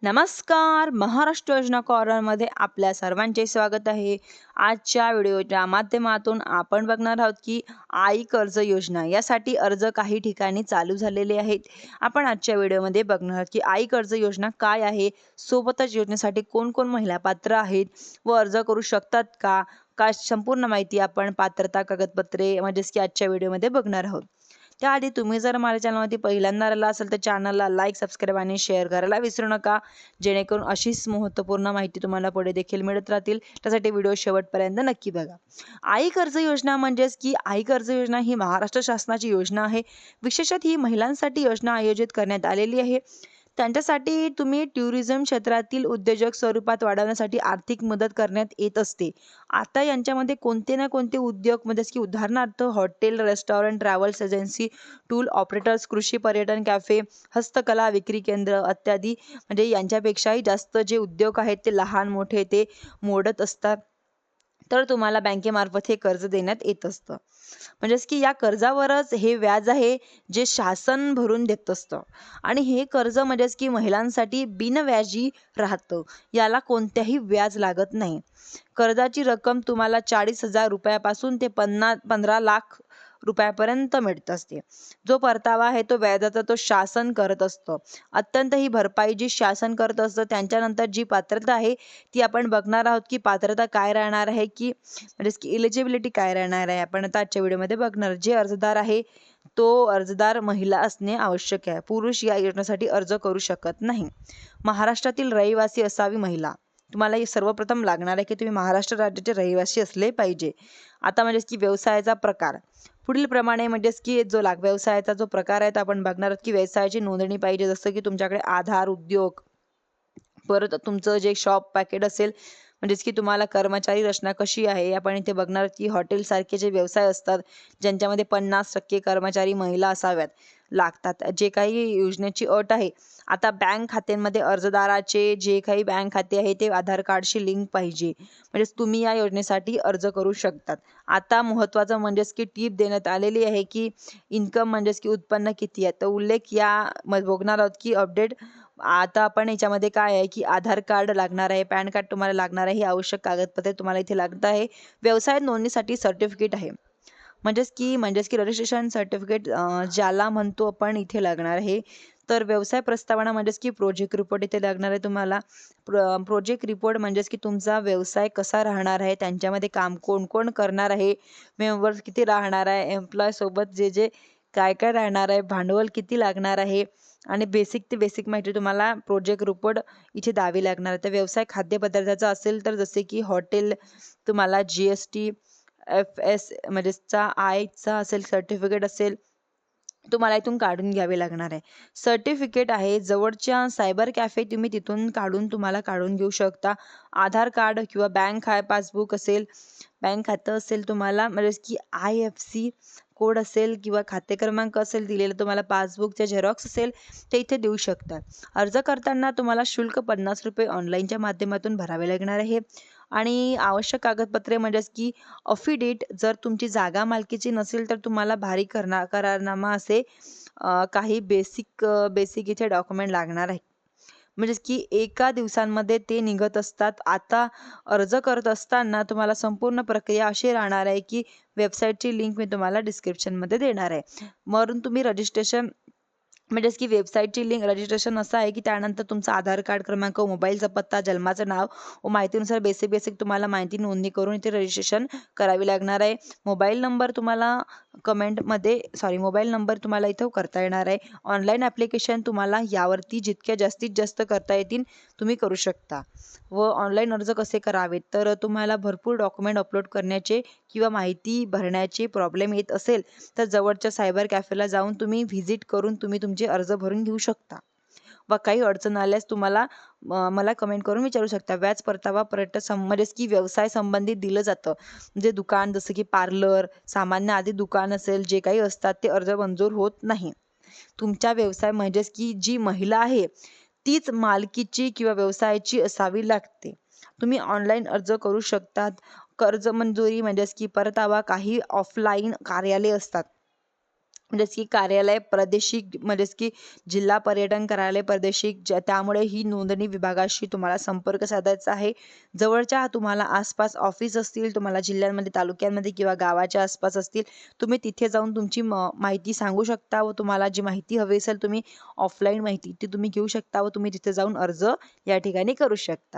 नमस्कार. महाराष्ट्र योजना कॉर्नरमध्ये आपल्या सर्वांचे स्वागत आहे. आजच्या व्हिडिओच्या माध्यमातून आपण बघणार आहोत की आई कर्ज योजना यासाठी अर्ज काही ठिकाणी चालू झालेले आहेत. आपण आजच्या व्हिडिओमध्ये बघणार आहोत की आई कर्ज योजना काय आहे, सोबतच योजनेसाठी कोण महिला पात्र आहेत व अर्ज करू शकतात का, संपूर्ण माहिती आपण पात्रता कागदपत्रे म्हणजेच की आजच्या व्हिडिओमध्ये बघणार आहोत. त्याआधी तुम्ही जर माझ्या चॅनलवरती पहिल्यांदा आला असेल तर चॅनलला लाईक, सबस्क्राईब आणि शेअर करायला विसरू नका, जेणेकरून अशीच महत्त्वपूर्ण माहिती तुम्हाला पुढे देखील मिळत राहतील. त्यासाठी व्हिडिओ शेवटपर्यंत नक्की बघा. आई कर्ज योजना म्हणजेच की आई कर्ज योजना ही महाराष्ट्र शासनाची योजना आहे. विशेषतः ही महिलांसाठी योजना आयोजित करण्यात आलेली आहे. त्यांच्यासाठी तुम्ही टुरिझम क्षेत्रातील उद्योजक स्वरूपात वाढवण्यासाठी आर्थिक मदत करण्यात येत असते. आता यांच्यामध्ये कोणते ना कोणते उद्योग म्हणजेच की उदाहरणार्थ hotel, restaurant, travels agency, tour operators, कृषी, पर्यटन, कॅफे, हस्तकला विक्री केंद्र इत्यादी म्हणजे यांच्यापेक्षाही जास्त जे उद्योग आहेत ते लहान मोठे ते मोडत असतात. तर तुम्हाला बँकेमार्फत हे कर्ज देण्यात येत असतं. म्हणजेच की या कर्जावरच हे व्याज आहे जे शासन भरून देत असतं आणि हे कर्ज म्हणजेच की महिलांसाठी बिनव्याजी राहतं. याला कोणत्याही व्याज लागत नाही. कर्जाची रक्कम तुम्हाला 40,000 रुपयापासून ते 15 लाख रुपयापर्यंत मिळत असते. जो परतावा आहे तो व्याजाचा तो शासन करत असतं. अत्यंत ही भरपाई जी शासन करत असतं. त्यांच्यानंतर जी पात्रता आहे ती आपण बघणार आहोत की पात्रता काय राहणार आहे की म्हणजेच की इलिजिबिलिटी काय राहणार आहे. आपण आता आजच्या व्हिडिओमध्ये बघणार. जे अर्जदार आहे तो अर्जदार महिला असणे आवश्यक आहे. पुरुष या योजनेसाठी अर्ज करू शकत नाही. महाराष्ट्रातील रहिवासी असावी महिला. तुम्हाला हे सर्वप्रथम लागणार आहे की तुम्ही महाराष्ट्र राज्याचे रहिवासी असले पाहिजे. आता म्हणजेच की व्यवसायाचा प्रकार पुढील प्रमाणे म्हणजेच की व्यवसायाचा जो प्रकार आहे तो आपण बघणार आहोत की व्यवसायाची नोंदणी पाहिजे. जसं की तुमच्याकडे आधार, उद्योग, परत तुमचं जे शॉप पॅकेट असेल म्हणजेच की तुम्हाला कर्मचारी रचना कशी आहे आपण इथे बघणार आहोत की हॉटेल सारखे जे व्यवसाय असतात ज्यांच्यामध्ये 50% कर्मचारी महिला असाव्यात लागतात. जे काही योजनेची अट आहे. आता बँक खात्यांमध्ये अर्जदाराचे जे काही बँक खाते आहे ते आधार कार्डशी लिंक पाहिजे. म्हणजेच तुम्ही या योजनेसाठी अर्ज करू शकतात. आता महत्त्वाचं म्हणजेच की टीप देण्यात आलेली आहे की इन्कम म्हणजेच की उत्पन्न किती आहे. तर उल्लेख या बघणार आहोत की अपडेट. आता आपण याच्यामध्ये काय आहे की आधार कार्ड लागणार आहे, पॅन कार्ड तुम्हाला लागणार आहे. ही आवश्यक कागदपत्रे तुम्हाला इथे लागत आहे. व्यवसाय नोंदणीसाठी सर्टिफिकेट आहे. म्हणजेच की रजिस्ट्रेशन सर्टिफिकेट ज्याला म्हणतो आपण इथे लागणार आहे. तर व्यवसाय प्रस्तावना म्हणजेच की प्रोजेक्ट रिपोर्ट इथे लागणार आहे तुम्हाला. प्रोजेक्ट रिपोर्ट म्हणजेच की तुमचा व्यवसाय कसा राहणार आहे, त्यांच्यामध्ये काम कोण करणार आहे, मेंबर्स किती राहणार आहे, एम्प्लॉय सोबत जे काय राहणार आहे, भांडवल किती लागणार आहे आणि बेसिक माहिती तुम्हाला प्रोजेक्ट रिपोर्ट इथे द्यावी लागणार आहे. तर व्यवसाय खाद्यपदार्थाचा असेल तर जसे की हॉटेल तुम्हाला GST, FS म्हणजेचा आयचा असेल सर्टिफिकेट असेल तुम्हाला इथून काढून घ्यावे लागणार आहे. सर्टिफिकेट आहे जवळच्या सायबर कॅफे तुम्ही तिथून तुम्हाला काढून घेऊ शकता. आधार कार्ड किंवा बँक पासबुक असेल, बँक खातं असेल तुम्हाला म्हणजे की IFC कोड असेल किंवा खाते क्रमांक असेल दिलेलं तुम्हाला पासबुकचे झेरॉक्स असेल ते इथे देऊ शकतात. अर्ज करताना तुम्हाला शुल्क ₹50 ऑनलाईनच्या माध्यमातून भरावे लागणार आहे आणि आवश्यक कागदपत्रे म्हणजेच की अफिडेविट जर तुमची जागा मालकीची नसेल तर तुम्हाला भारी करारनामा असे काही बेसिक इथे डॉक्युमेंट लागणार आहे. म्हणजेच की एका दिवसांमध्ये ते निघत असतात. आता अर्ज करत असताना तुम्हाला संपूर्ण प्रक्रिया अशी राहणार आहे की वेबसाईटची लिंक मी तुम्हाला डिस्क्रिप्शनमध्ये देणार आहे. वरून तुम्ही रजिस्ट्रेशन म्हणजेच की वेबसाईटची लिंक रजिस्ट्रेशन असं आहे की त्यानंतर तुमचा आधार कार्ड क्रमांक, मोबाईलचा पत्ता, जन्माचं नाव व माहितीनुसार बेसिक तुम्हाला माहिती नोंदणी करून इथे रजिस्ट्रेशन करावी लागणार आहे. मोबाईल नंबर तुम्हाला मोबाईल नंबर तुम्हाला इथं करता येणार आहे. ऑनलाईन ॲप्लिकेशन तुम्हाला यावरती जितक्या जास्तीत जास्त करता येतील तुम्ही करू शकता. व ऑनलाईन अर्ज कसे करावेत तर तुम्हाला भरपूर डॉक्युमेंट अपलोड करण्याचे किंवा माहिती भरण्याचे प्रॉब्लेम येत असेल तर जवळच्या सायबर कॅफेला जाऊन तुम्ही व्हिजिट करून तुम्ही तुमचे अर्ज भरून घेऊ शकता. व काही अडचण आल्यास तुम्हाला मला कमेंट करून विचारू शकता. व्याज परतावा म्हणजेच की व्यवसाय संबंधित दिलं जातं. म्हणजे दुकान जसं की पार्लर, सामान्य आधी दुकान असेल जे काही असतात ते अर्ज मंजूर होत नाही. तुमचा व्यवसाय म्हणजेच की जी महिला आहे तीच मालकीची किंवा व्यवसायाची असावी लागते. तुम्ही ऑनलाईन अर्ज करू शकतात. कर्ज मंजुरी म्हणजेच की परतावा काही ऑफलाईन कार्यालय असतात. म्हणजेच की कार्यालय प्रादेशिक म्हणजेच की जिल्हा पर्यटन कार्यालय प्रादेशिक त्यामुळे ही नोंदणी विभागाशी तुम्हाला संपर्क साधायचा आहे. जवळच्या तुम्हाला आसपास ऑफिस असतील, तुम्हाला जिल्ह्यांमध्ये, तालुक्यांमध्ये किंवा गावाच्या आसपास असतील, तुम्ही तिथे जाऊन तुमची माहिती सांगू शकता व तुम्हाला जी माहिती हवी असेल तुम्ही ऑफलाईन माहिती ती तुम्ही घेऊ शकता व तुम्ही तिथे जाऊन अर्ज या ठिकाणी करू शकता.